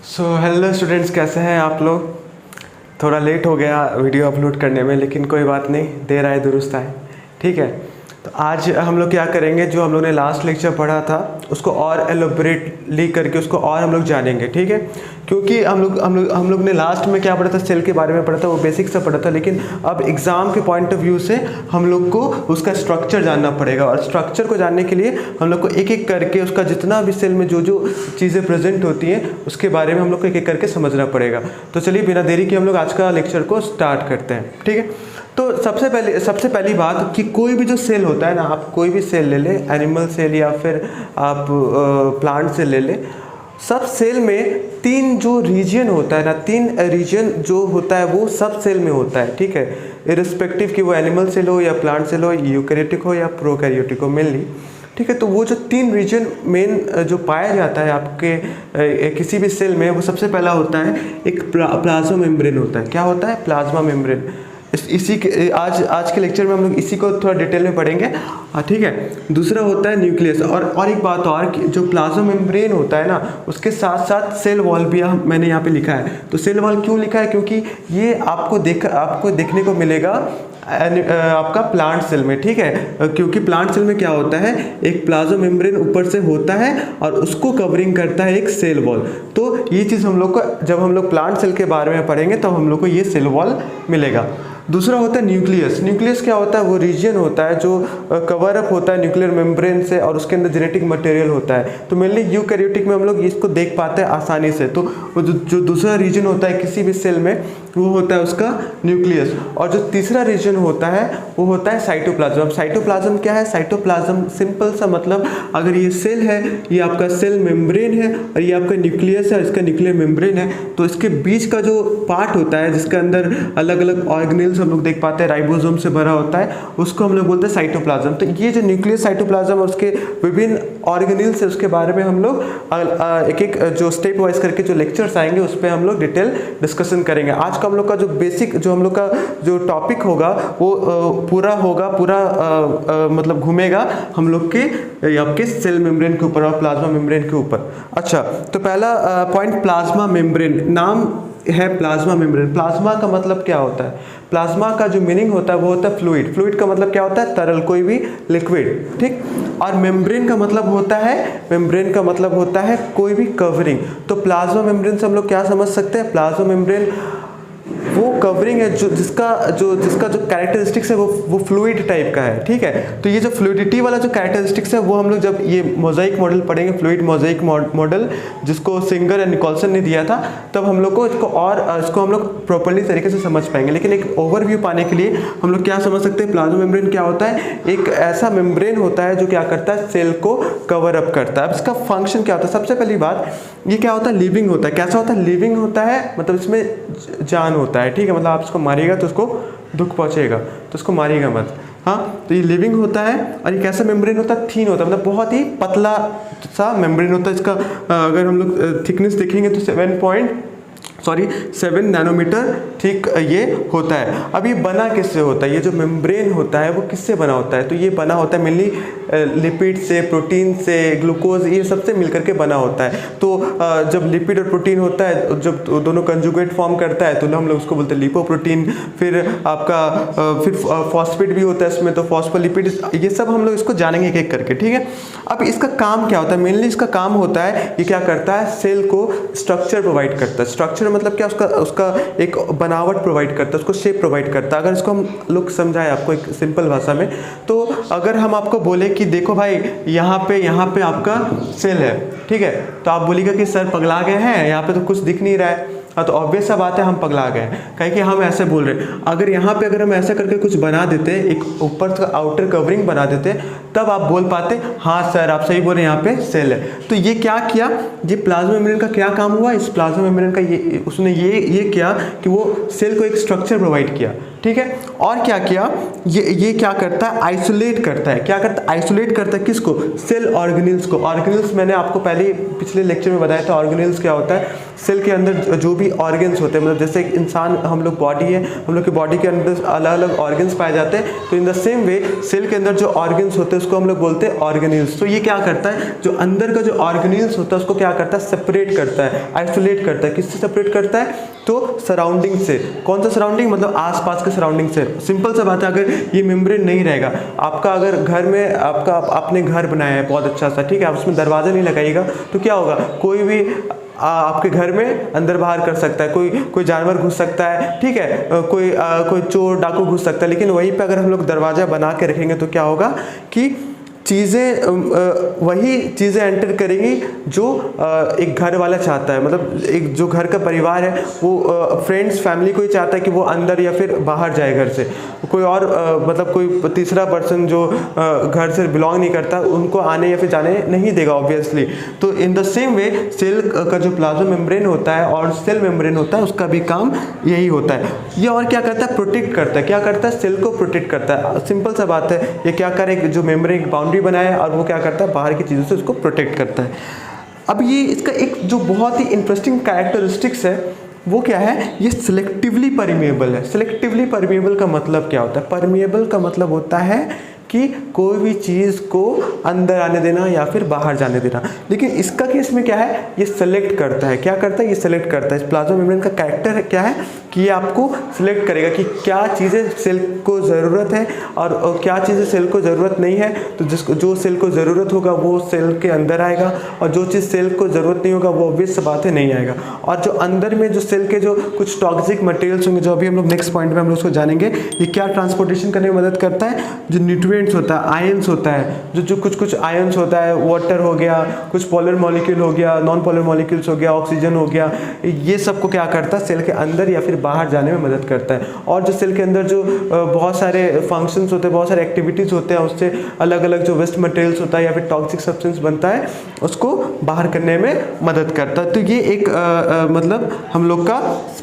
Hello students, कैसे हैं आप लोग। थोड़ा लेट हो गया वीडियो अपलोड करने में, लेकिन कोई बात नहीं, देर आए दुरुस्त आए। ठीक है, तो आज हम लोग क्या करेंगे, जो हम लोग ने लास्ट लेक्चर पढ़ा था उसको और एलोबरेटली करके उसको और हम लोग जानेंगे। ठीक है, क्योंकि हम लोग ने लास्ट में क्या पढ़ा था, सेल के बारे में पढ़ा था, वो बेसिक से पढ़ा था, लेकिन अब एग्ज़ाम के पॉइंट ऑफ व्यू से हम लोग को उसका स्ट्रक्चर जानना पड़ेगा। और स्ट्रक्चर को जानने के लिए हम लोग को एक एक करके उसका जितना भी सेल में जो जो चीज़ें प्रेजेंट होती हैं उसके बारे में हम लोग को एक एक करके समझना पड़ेगा। तो चलिए बिना देरी के हम लोग आज का लेक्चर को स्टार्ट करते हैं। ठीक है, तो सबसे पहली बात कि कोई भी जो सेल होता है ना, आप कोई भी सेल ले ले, एनिमल सेल या फिर आप प्लांट सेल ले ले, सब सेल में तीन जो रीजन होता है ना, तीन रीजन जो होता है वो सब सेल में होता है। ठीक है, इरिस्पेक्टिव कि वो एनिमल सेल हो या प्लांट सेल हो, यूकैरियोटिक हो या प्रोकैरियोटिक हो मेनली। ठीक है, तो वो जो तीन रीजन मेन जो पाया जाता है आपके किसी भी सेल में, वो सबसे पहला होता है एक प्लाज्मा मेम्ब्रेन होता है। क्या होता है? Plasma membrane. इसी के आज के लेक्चर में हम लोग इसी को थोड़ा डिटेल में पढ़ेंगे। ठीक है, दूसरा होता है न्यूक्लियस। और एक बात और कि जो प्लाज्मा मेम्ब्रेन होता है ना, उसके साथ साथ सेल वॉल भी मैंने यहाँ पे लिखा है। तो सेल वॉल क्यों लिखा है? क्योंकि ये आपको देखने को मिलेगा आपका प्लांट सेल में। ठीक है, क्योंकि प्लांट सेल में क्या होता है, एक प्लाज्मा मेम्ब्रेन ऊपर से होता है और उसको कवरिंग करता है एक सेल वॉल। तो ये चीज़ हम लोग को जब हम लोग प्लांट सेल के बारे में पढ़ेंगे तो हम लोग को ये सेल वॉल मिलेगा। दूसरा होता है न्यूक्लियस। न्यूक्लियस क्या होता है? वो रीजन होता है जो कवर अप होता है न्यूक्लियर मेम्ब्रेन से और उसके अंदर जेनेटिक मटेरियल होता है। तो मेनली यूकैरियोटिक में हम लोग इसको देख पाते हैं आसानी से। तो वो जो दूसरा रीजन होता है किसी भी सेल में, वो होता है उसका न्यूक्लियस। और जो तीसरा रीजन होता है वो होता है साइटोप्लाज्म। अब साइटोप्लाज्म क्या है? साइटोप्लाज्म सिंपल सा मतलब, अगर ये सेल है, ये आपका सेल मेम्ब्रेन है और ये आपका न्यूक्लियस है, इसका न्यूक्लियर मेम्ब्रेन है, तो इसके बीच का जो पार्ट होता है जिसके अंदर अलग अलग ऑर्गेनेल्स हम लोग देख पाते हैं, राइबोसोम से भरा होता है, उसको हम लोग बोलते हैं साइटोप्लाज्म। तो ये जो न्यूक्लियस, साइटोप्लाज्म और उसके विभिन्न ऑर्गेनेल्स है, उसके बारे में हम लोग एक एक जो स्टेप वाइज करके जो लेक्चर्स आएंगे उस पर हम लोग डिटेल डिस्कशन करेंगे। आज का हम लोग का जो बेसिक जो हम लोग का जो टॉपिक होगा वो पूरा मतलब घूमेगा हम लोग के आपके सेल मेम्ब्रेन के ऊपर और प्लाज्मा मेम्ब्रेन के ऊपर। अच्छा, तो पहला पॉइंट प्लाज्मा मेम्ब्रेन। नाम है प्लाज्मा मेम्ब्रेन। प्लाज्मा का मतलब क्या होता है? प्लाज्मा का जो मीनिंग होता है वो होता है फ्लूइड। फ्लूइड का मतलब क्या होता है? तरल, कोई भी लिक्विड। ठीक, और मेम्ब्रेन का मतलब होता है कोई भी कवरिंग। तो प्लाज्मा मेम्ब्रेन से हम लोग क्या समझ सकते हैं? प्लाज्मा मेम्ब्रेन वो कवरिंग है जिसका जो कैरेक्टरिस्टिक्स है वो फ्लूइड टाइप का है। ठीक है, तो ये जो फ्लूइडिटी वाला जो कैरेक्टरिस्टिक्स है वो हम लोग जब ये मोजाइक मॉडल पढ़ेंगे, फ्लूइड मोजाइक मॉडल, जिसको सिंगर एंड निकोलसन ने दिया था, तब हम लोग को इसको हम लोग प्रॉपर्ली तरीके से समझ पाएंगे। लेकिन एक ओवरव्यू पाने के लिए हम लोग क्या समझ सकते हैं? प्लाज्मा मेम्ब्रेन क्या होता है? एक ऐसा मेम्ब्रेन होता है जो क्या करता है? सेल को कवर अप करता है। अब इसका फंक्शन क्या होता है? सबसे पहली बात, ये क्या होता है? लिविंग होता है। कैसा होता है? लिविंग होता है, मतलब इसमें जान होता है। ठीक है, मतलब आप इसको मारिएगा तो उसको दुख पहुंचेगा, तो उसको मारिएगा मत। हाँ, तो ये लिविंग होता है और ये कैसा मेम्ब्रेन होता है? थीन होता है, मतलब बहुत ही पतला सा मेम्ब्रेन होता है। इसका अगर हम लोग थिकनेस देखेंगे तो 7 नैनोमीटर थिक ये होता है। अब ये बना किससे होता है? ये जो मेम्ब्रेन होता है वो किससे बना होता है? तो ये बना होता है मेनली लिपिड से, प्रोटीन से, ग्लूकोज, ये सबसे मिलकर के बना होता है। तो जब लिपिड और प्रोटीन होता है, जब दोनों कंजुगेट फॉर्म करता है तो हम लोग उसको बोलते हैं लिपोप्रोटीन। फिर आपका फॉस्फेट भी होता है इसमें, तो फॉस्फोलिपिड, ये सब हम लोग इसको जानेंगे एक एक करके। ठीक है, अब इसका काम क्या होता है? मेनली इसका काम होता है, ये क्या करता है? सेल को स्ट्रक्चर प्रोवाइड करता है। स्ट्रक्चर मतलब क्या? उसका एक बनावट प्रोवाइड करता है, उसको शेप प्रोवाइड करता है। अगर इसको हम लोग समझाएं आपको एक सिंपल भाषा में, तो अगर हम आपको बोले कि देखो भाई यहाँ पे आपका सेल है, ठीक है, तो आप बोलिएगा कि सर पगला गए हैं, यहाँ पे तो कुछ दिख नहीं रहा है। हाँ, तो ऑब्वियस सा बात है हम पगला गए हैं, कहीं कि हम ऐसे बोल रहे हैं। अगर यहाँ पे अगर हम ऐसा करके कुछ बना देते, एक ऊपर का आउटर कवरिंग बना देते, तब आप बोल पाते हाँ सर आप सही बोल रहे हैं, यहाँ पे सेल है। तो ये क्या किया? ये प्लाज्मा मेम्ब्रेन का क्या काम हुआ? इस प्लाज्मा मेम्ब्रेन का उसने ये किया कि वो सेल को एक स्ट्रक्चर प्रोवाइड किया। ठीक है, और क्या किया? ये क्या करता है? आइसोलेट करता है। क्या करता है? आइसोलेट करता है किसको? सेल ऑर्गेनेल्स को। ऑर्गेनेल्स मैंने आपको पहले पिछले लेक्चर में बताया था, ऑर्गेनेल्स क्या होता है? सेल के अंदर जो भी ऑर्गन्स होते हैं, मतलब जैसे एक इंसान हम लोग बॉडी है, हम लोग की बॉडी के अंदर अलग अलग ऑर्गन्स पाए जाते हैं, तो in the same way cell के अंदर जो ऑर्गन्स होते हैं उसको हम लोग बोलते हैं ऑर्गेनेल्स। तो ये क्या करता है, जो अंदर का जो ऑर्गेनेल्स होता है उसको क्या करता है, सेपरेट करता है, आइसोलेट करता है। किससे सेपरेट करता है, तो सराउंडिंग से। कौन सा सराउंडिंग, मतलब आसपास के सराउंडिंग से। सिंपल सा बात है, अगर ये मेम्ब्रेन नहीं रहेगा, आपका अगर घर में आपने घर बनाया है बहुत अच्छा सा, ठीक है, आप उसमें दरवाज़ा नहीं लगाइएगा तो क्या होगा, कोई भी आपके घर में अंदर बाहर कर सकता है, कोई जानवर घुस सकता है, ठीक है, कोई चोर डाकू घुस सकता है। लेकिन वहीं पे अगर हम लोग दरवाज़ा बना के रखेंगे तो क्या होगा कि वही चीज़ें एंटर करेंगी जो एक घर वाला चाहता है, मतलब एक जो घर का परिवार है वो फ्रेंड्स फैमिली को ही चाहता है कि वो अंदर या फिर बाहर जाए घर से। कोई और मतलब कोई तीसरा पर्सन जो घर से बिलोंग नहीं करता उनको आने या फिर जाने नहीं देगा ऑब्वियसली। तो in the same way cell का जो प्लाज्मा मेम्ब्रेन होता है और सेल मेम्ब्रेन होता है उसका भी काम यही होता है। ये और क्या करता है, प्रोटेक्ट करता है। क्या करता है, सेल को प्रोटेक्ट करता है। सिंपल सा बात है, ये क्या करे, जो मेम्ब्रेन एक बाउंड्री बनाया है और वो क्या करता है, बाहर की चीज़ों से उसको प्रोटेक्ट करता है। अब ये इसका एक जो बहुत ही इंटरेस्टिंग कैरेक्टरिस्टिक्स है वो क्या है, ये सिलेक्टिवली परमिएबल है। सिलेक्टिवली परमिएबल का मतलब क्या होता है, परमिएबल का मतलब होता है कि कोई भी चीज़ को अंदर आने देना या फिर बाहर जाने देना। लेकिन इसका केस में क्या है, ये सेलेक्ट करता है। क्या करता है, ये सेलेक्ट करता है। इस प्लाज्मा मेम्ब्रेन का कैरेक्टर क्या है कि ये आपको सिलेक्ट करेगा कि क्या चीज़ें सेल को ज़रूरत है और क्या चीज़ें सेल को ज़रूरत नहीं है। तो जो सेल को ज़रूरत होगा वो सेल के अंदर आएगा और जो चीज़ सेल को ज़रूरत नहीं होगा वो ऑब्वियस बात है नहीं आएगा। और जो अंदर में जो सेल के जो कुछ टॉक्सिक मटेरियल्स होंगे, जो अभी हम लोग नेक्स्ट पॉइंट में हम लोग उसको जानेंगे, ये क्या ट्रांसपोर्टेशन करने में मदद करता है, जो न्यूट्रिएंट्स होता है, आयंस होता है, जो कुछ आयंस होता है, वाटर हो गया, कुछ पोलर मॉलिक्यूल हो गया, नॉन पोलर मॉलिक्यूल्स हो गया, ऑक्सीजन हो गया, ये सब को क्या करता है, सेल के अंदर या फिर बाहर जाने में मदद करता है। और जो सेल के अंदर जो बहुत सारे फंक्शंस होते हैं, बहुत सारे एक्टिविटीज़ होते हैं, उससे अलग अलग जो वेस्ट मटेरियल्स होता है या फिर टॉक्सिक सब्सटेंस बनता है उसको बाहर करने में मदद करता है। तो ये एक मतलब हम लोग का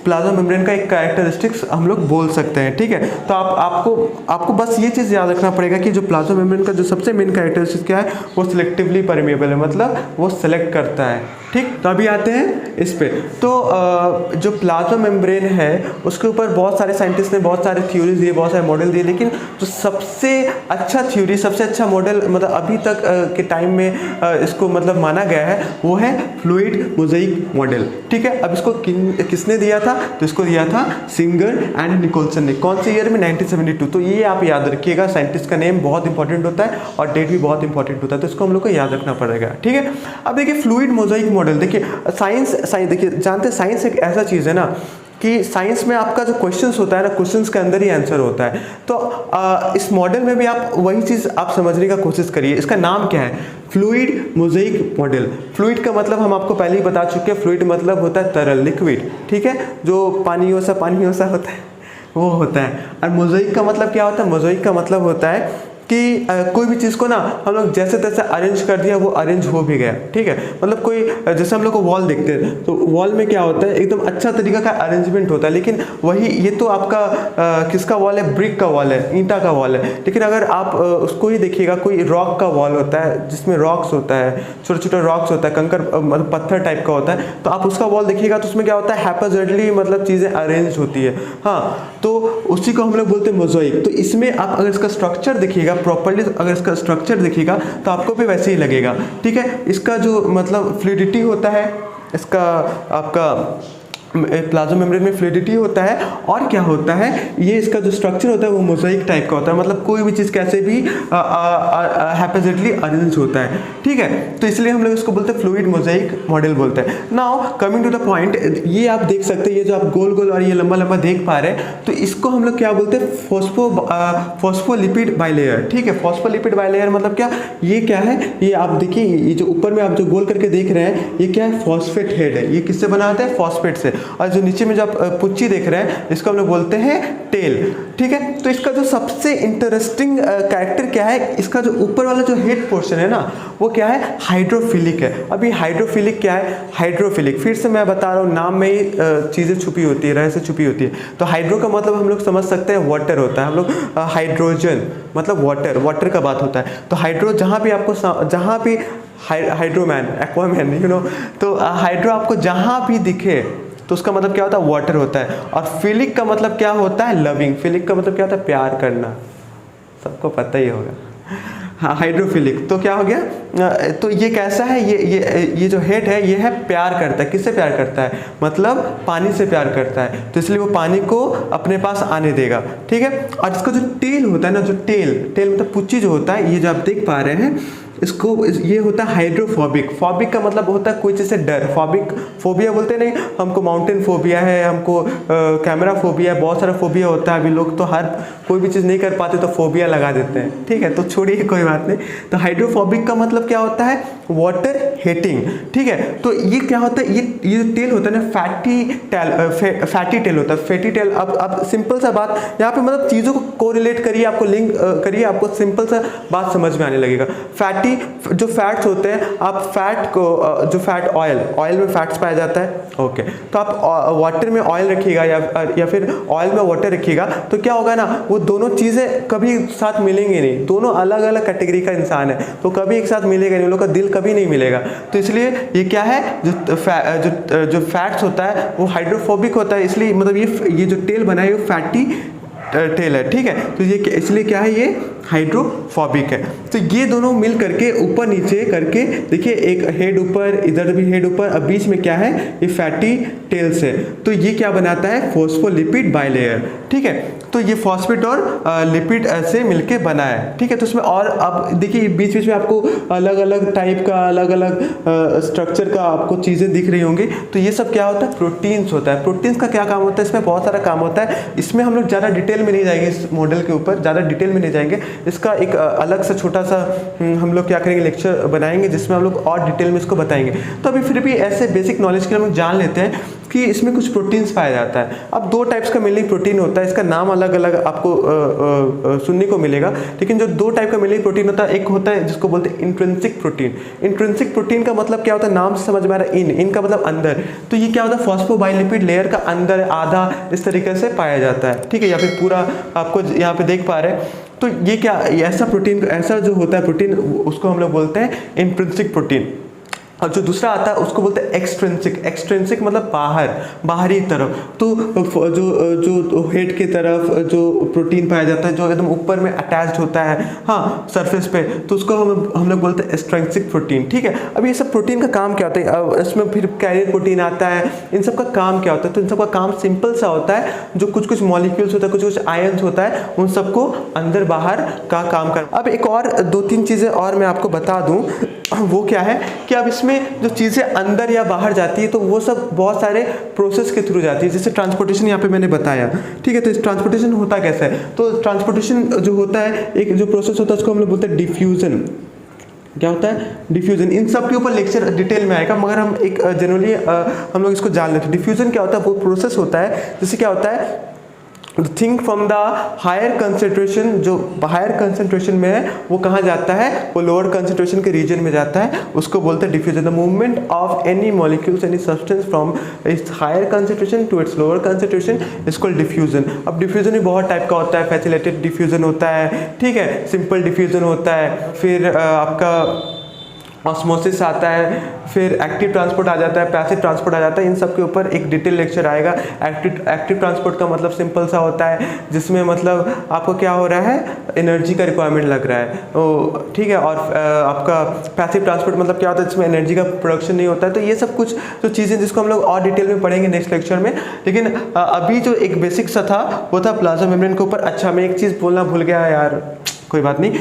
प्लाज्मा मेम्ब्रेन का एक कैरेक्टरिस्टिक्स हम लोग बोल सकते हैं, ठीक है। तो आपको बस ये चीज़ याद रखना पड़ेगा कि जो प्लाज्मा मेम्ब्रेन का जो सबसे मेन कैरेक्टरिस्टिक्स क्या है, वो सिलेक्टिवली परमिएबल है, मतलब वो सेलेक्ट करता है, ठीक। तो अभी आते हैं इस पे। तो जो प्लाज्मा मेम्ब्रेन है उसके ऊपर बहुत सारे साइंटिस्ट ने बहुत सारे थ्योरीज दिए, बहुत सारे मॉडल दिए, लेकिन जो सबसे अच्छा थ्योरी, सबसे अच्छा मॉडल मतलब अभी तक के टाइम में इसको मतलब माना गया है वो है फ्लूइड मोज़ेइक मॉडल, ठीक है। अब इसको किसने दिया था, तो इसको दिया था सिंगर एंड निकोलसन ने। कौन से ईयर में, 1972। तो ये आप याद रखिएगा, साइंटिस्ट का नेम बहुत इंपॉर्टेंट होता है और डेट भी बहुत इंपॉर्टेंट होता है, तो इसको हम लोग को याद रखना पड़ेगा, ठीक है। अब देखिए फ्लूइड मोज़ेइक मॉडल, देखिए साइंस देखिए जानते हैं साइंस एक ऐसा चीज़ है ना कि साइंस में आपका जो क्वेश्चंस होता है ना, क्वेश्चंस के अंदर ही आंसर होता है। तो इस मॉडल में भी आप वही चीज़ आप समझने का कोशिश करिए। इसका नाम क्या है, फ्लूइड मोज़ेइक मॉडल। फ्लूइड का मतलब हम आपको पहले ही बता चुके हैं, फ्लूइड मतलब होता है तरल, लिक्विड, ठीक है, जो पानियों सा होता है वो होता है। और मोज़ेइक का मतलब क्या होता है, मोज़ेइक का मतलब होता है कि कोई भी चीज़ को ना हम लोग जैसे तैसे अरेंज कर दिया, वो अरेंज हो भी गया, ठीक है। मतलब कोई जैसे हम लोग को वॉल देखते हैं तो वॉल में क्या होता है, एकदम अच्छा तरीका का अरेंजमेंट होता है। लेकिन वही ये तो आपका किसका वॉल है, ब्रिक का वॉल है, ईंटा का वॉल है। लेकिन अगर आप उसको ही देखिएगा, कोई रॉक का वॉल होता है जिसमें रॉक्स होता है, छोटे छोटे रॉक्स होता है, कंकर मतलब पत्थर टाइप का होता है, तो आप उसका वॉल देखिएगा तो उसमें क्या होता है, हैप्पीजेंटली मतलब चीज़ें अरेंज होती है, हाँ। तो उसी को हम लोग बोलते हैं मोज़ेइक। तो इसमें आप अगर इसका स्ट्रक्चर देखिएगा प्रॉपर्ली, अगर इसका स्ट्रक्चर देखिएगा तो आपको भी वैसे ही लगेगा, ठीक है। इसका जो मतलब फ्लूइडिटी होता है, इसका आपका प्लाज्मा मेम्ब्रेन में फ्लूइडिटी होता है और क्या होता है, ये इसका जो स्ट्रक्चर होता है वो मोज़ेइक टाइप का होता है, मतलब कोई भी चीज़ कैसे भी हैप्पीजेंटली अरेंज होता है, ठीक है। तो इसलिए हम लोग इसको बोलते हैं फ्लूइड मोज़ेइक मॉडल बोलते हैं। Now coming to the point, ये आप देख सकते हैं, ये जो आप गोल गोल और ये लंबा लंबा देख पा रहे हैं, तो इसको हम लोग क्या बोलते हैं, फॉस्फोलिपिड बाइलेयर, ठीक है। फॉस्फोलिपिड बाइलेयर मतलब क्या, ये क्या है, ये आप देखिए, ये जो ऊपर में आप जो गोल करके देख रहे हैं ये क्या है, फॉस्फेट हेड है। ये किससे बना होता है, फॉस्फेट से। और जो नीचे में जो आप पुच्ची देख रहे हैं इसको हम लोग बोलते हैं टेल, ठीक है। तो इसका जो सबसे इंटरेस्टिंग कैरेक्टर क्या है, इसका जो ऊपर वाला जो हेड पोर्शन है ना वो क्या है, हाइड्रोफिलिक है। अभी हाइड्रोफिलिक क्या है, हाइड्रोफिलिक फिर से मैं बता रहा हूँ, नाम में ही चीज़ें छुपी होती है, रहस्य छुपी होती है। तो हाइड्रो का मतलब हम लोग समझ सकते हैं वाटर होता है, हम लोग हाइड्रोजन मतलब वाटर, वाटर का बात होता है। तो हाइड्रो जहाँ भी आपको जहाँ भी हाइड्रोमैन, एक्वामैन, यू नो, तो हाइड्रो आपको जहाँ भी दिखे तो उसका मतलब क्या होता है, वाटर होता है। और फिलिक का मतलब क्या होता है, लविंग। फिलिक का मतलब क्या होता है, प्यार करना, सबको पता ही होगा। हाँ, हाइड्रोफिलिक तो क्या हो गया, तो ये कैसा है, ये जो हेड है ये है प्यार करता है। किससे प्यार करता है, मतलब पानी से प्यार करता है, तो इसलिए वो पानी को अपने पास आने देगा, ठीक है। और इसका जो टेल होता है ना, जो टेल मतलब पुच्ची जो होता है, ये जो आप देख पा रहे हैं इसको, ये होता है हाइड्रोफोबिक। फोबिक का मतलब होता है कोई चीज़ से डर, फोबिक, फोबिया बोलते नहीं, हमको माउंटेन फोबिया है, हमको कैमरा फोबिया है, बहुत सारा फोबिया होता है। अभी लोग तो हर कोई भी चीज़ नहीं कर पाते तो फोबिया लगा देते हैं, ठीक है, तो छोड़िए कोई बात नहीं। तो हाइड्रोफोबिक का मतलब क्या होता है, वाटर हेटिंग, ठीक है। तो ये क्या होता है, ये जो टेल होता है ना, फैटी टेल होता है, फैटी टेल। अब सिंपल सा बात यहाँ पे, मतलब चीज़ों को कोरिलेट करिए, आपको लिंक करिए, आपको सिंपल सा बात समझ में आने लगेगा। फैटी जो फैट्स होते हैं, आप फैट को जो फैट ऑयल में फैट्स पाया जाता है, ओके, तो आप वाटर में ऑयल रखिएगा या फिर ऑयल में वाटर रखिएगा, तो क्या होगा ना, वो दोनों चीज़ें कभी साथ मिलेंगे नहीं, दोनों अलग अलग कैटेगरी का इंसान है, तो कभी एक साथ मिलेगा नहीं, उन लोग का दिल कभी नहीं मिलेगा। तो इसलिए ये क्या है, जो फैट्स होता है वो हाइड्रोफोबिक होता है, इसलिए मतलब ये जो टेल बना है वो फैटी टेल है, ठीक है। तो ये इसलिए क्या है, ये हाइड्रोफोबिक है। तो ये दोनों मिल करके ऊपर नीचे करके देखिए, एक हेड ऊपर, इधर भी हेड ऊपर, अब बीच में क्या है, ये फैटी टेल्स है। तो ये क्या बनाता है, फॉस्फोलिपिड बाइलेयर, ठीक है। तो ये फॉस्फेट और लिपिड ऐसे मिलके बना है, ठीक है। तो उसमें और अब देखिए बीच बीच में आपको अलग अलग टाइप का, अलग अलग स्ट्रक्चर का आपको चीज़ें दिख रही होंगी। तो ये सब क्या होता है, प्रोटीन्स होता है। प्रोटीन्स का क्या काम होता है, इसमें बहुत सारा काम होता है। इसमें हम लोग ज़्यादा डिटेल में नहीं जाएंगे, इस मॉडल के ऊपर ज़्यादा डिटेल में नहीं जाएंगे। इसका एक अलग सा छोटा सा हम लोग क्या करेंगे, लेक्चर बनाएंगे जिसमें हम लोग और डिटेल में इसको बताएंगे। तो अभी फिर भी ऐसे बेसिक नॉलेज के लिए हम लोग जान लेते हैं कि इसमें कुछ प्रोटीन्स पाया जाता है। अब दो टाइप्स का मेनली प्रोटीन होता है, इसका नाम अलग अलग आपको सुनने को मिलेगा, लेकिन जो दो टाइप का मेनली प्रोटीन होता है, एक होता है जिसको बोलते हैं इंट्रिंसिक प्रोटीन। इंट्रिंसिक प्रोटीन का मतलब क्या होता है, नाम से समझ में आ रहा है, इन का मतलब अंदर। तो ये क्या होता है, फॉस्फोबाइलिपिड लेयर का अंदर आधा इस तरीके से पाया जाता है, ठीक है, या फिर पूरा आपको यहाँ पे देख पा रहे हैं। तो ये क्या, ऐसा प्रोटीन, ऐसा जो होता है प्रोटीन, उसको हम लोग बोलते हैं इंट्रिंसिक प्रोटीन। और जो दूसरा आता है उसको बोलते हैं एक्सट्रिंसिक। एक्सट्रिंसिक मतलब बाहरी तरफ। तो जो हेड की तरफ जो प्रोटीन पाया जाता है, जो एकदम ऊपर में अटैच्ड होता है, हाँ, सरफेस पे, तो उसको हम लोग बोलते हैं एक्सट्रिंसिक प्रोटीन, ठीक है। अब ये सब प्रोटीन का काम क्या होता है, अब इसमें फिर कैरियर प्रोटीन आता है, इन सब का काम क्या होता है। तो इन सब का काम सिंपल सा होता है, जो कुछ मॉलिक्यूल्स होता है, कुछ आयन्स होता है, उन सबको अंदर बाहर का काम कर। अब एक और दो तीन चीज़ें और मैं आपको बता दूँ, वो क्या है कि अब इसमें जो चीज़ें अंदर या बाहर जाती है तो वो सब बहुत सारे प्रोसेस के थ्रू जाती है। जैसे ट्रांसपोर्टेशन यहाँ पे मैंने बताया, ठीक है। तो इस ट्रांसपोर्टेशन होता कैसा है, तो ट्रांसपोर्टेशन जो होता है, एक जो प्रोसेस होता है उसको हम लोग बोलते हैं डिफ्यूजन। क्या होता है, डिफ्यूजन। इन सब के ऊपर लेक्चर डिटेल में आएगा, मगर हम एक जनरली हम लोग इसको जान लेते हैं। डिफ्यूजन क्या होता है, वो प्रोसेस होता है, जैसे क्या होता है, think from the higher concentration, जो हायर कंसेंट्रेशन में है वो कहाँ जाता है, वो लोअर कंसेंट्रेशन के रीजन में जाता है, उसको बोलते हैं diffusion. The movement of any molecules, any substance from its higher concentration to its lower concentration is called diffusion. अब डिफ्यूजन भी बहुत टाइप का होता है, फैसिलिटेटेड डिफ्यूजन होता है, ठीक है, सिंपल डिफ्यूजन होता है, फिर आपका ऑस्मोसिस आता है, फिर एक्टिव ट्रांसपोर्ट आ जाता है, पैसिव ट्रांसपोर्ट आ जाता है। इन सब के ऊपर एक डिटेल लेक्चर आएगा। एक्टिव ट्रांसपोर्ट का मतलब सिंपल सा होता है, जिसमें मतलब आपको क्या हो रहा है, एनर्जी का रिक्वायरमेंट लग रहा है, तो ठीक है। और आपका पैसिव ट्रांसपोर्ट मतलब क्या होता है, जिसमें एनर्जी का प्रोडक्शन नहीं होता है। तो ये सब कुछ जो चीज़ें जिसको हम लोग और डिटेल में पढ़ेंगे नेक्स्ट लेक्चर में, लेकिन अभी जो एक बेसिक सा था वो था प्लाज्मा मेम्ब्रेन के ऊपर। अच्छा, मैं एक चीज़ बोलना भूल गया यार, कोई बात नहीं।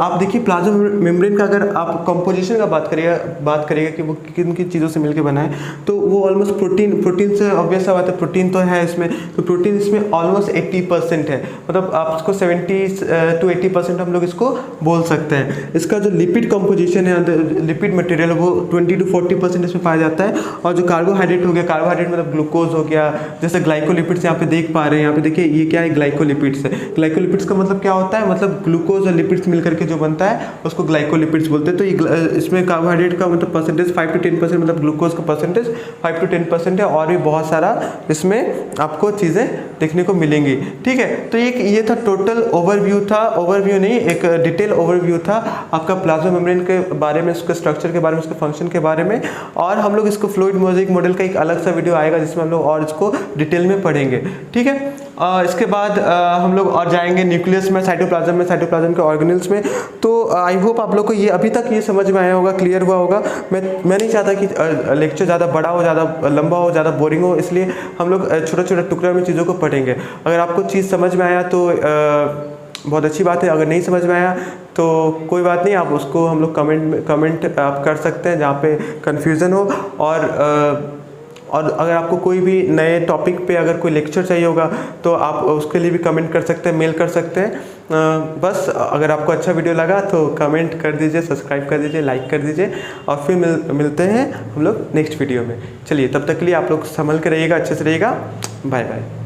आप देखिए प्लाज्मा मेम्ब्रेन का अगर आप कंपोजिशन का बात करिएगा कि वो किन किन चीज़ों से मिलकर बना है, तो वो ऑलमोस्ट प्रोटीन से ऑब्वियस सा बात है, प्रोटीन तो है इसमें, तो प्रोटीन इसमें ऑलमोस्ट 80% है, मतलब आप इसको 70 to 80% हम लोग इसको बोल सकते हैं। इसका जो लिपिड कंपोजिशन है, लिपिड मटेरियल, वो 20 to 40% इसमें पाया जाता है। और जो कार्बोहाइड्रेट हो गया, कार्बोहाइड्रेट मतलब ग्लूकोज हो गया, जैसे ग्लाइकोलिपिड्स यहाँ पे देख पा रहे हैं, यहाँ पे देखिए ये क्या है, ग्लाइकोलिपिड्स है। ग्लाइकोलिपिड्स का मतलब क्या होता है, मतलब ग्लूकोज और लिपिड्स मिलकर के जो बनता है उसको ग्लाइकोलिपिड्स बोलते हैं। तो ये इसमें कार्बोहाइड्रेट का मतलब परसेंटेज 5 to 10%, मतलब ग्लूकोज का परसेंटेज 5 to 10% है, और भी बहुत सारा इसमें आपको चीज़ें देखने को मिलेंगी। ठीक है, तो ये था टोटल ओवरव्यू था, ओवरव्यू नहीं, एक डिटेल ओवरव्यू था आपका प्लाज्मा मेम्ब्रेन के बारे में, उसके स्ट्रक्चर के बारे में, उसके फंक्शन के बारे में। और हम लोग इसको फ्लूइड मोज़ेइक मॉडल का एक अलग सा वीडियो आएगा जिसमें हम लोग और इसको डिटेल में पढ़ेंगे। ठीक है, इसके बाद हम लोग और जाएंगे न्यूक्लियस में, साइटोप्लाज्म के ऑर्गेनेल्स में। तो आई होप आप लोग को ये अभी तक ये समझ में आया होगा, क्लियर हुआ होगा। मैं नहीं चाहता कि लेक्चर ज़्यादा बड़ा हो, ज़्यादा लंबा हो, ज़्यादा बोरिंग हो, इसलिए हम लोग छोटे छोटे टुकड़े में चीज़ों को पढ़ेंगे। अगर आपको चीज़ समझ में आया तो बहुत अच्छी बात है, अगर नहीं समझ में आया तो कोई बात नहीं, आप उसको हम लोग कमेंट आप कर सकते हैं जहाँ पे कन्फ्यूज़न हो। और अगर आपको कोई भी नए टॉपिक पे अगर कोई लेक्चर चाहिए होगा तो आप उसके लिए भी कमेंट कर सकते हैं, मेल कर सकते हैं। बस अगर आपको अच्छा वीडियो लगा तो कमेंट कर दीजिए, सब्सक्राइब कर दीजिए, लाइक कर दीजिए, और फिर मिलते हैं हम लोग नेक्स्ट वीडियो में। चलिए, तब तक के लिए आप लोग संभल के रहिएगा, अच्छे से रहिएगा। Bye bye.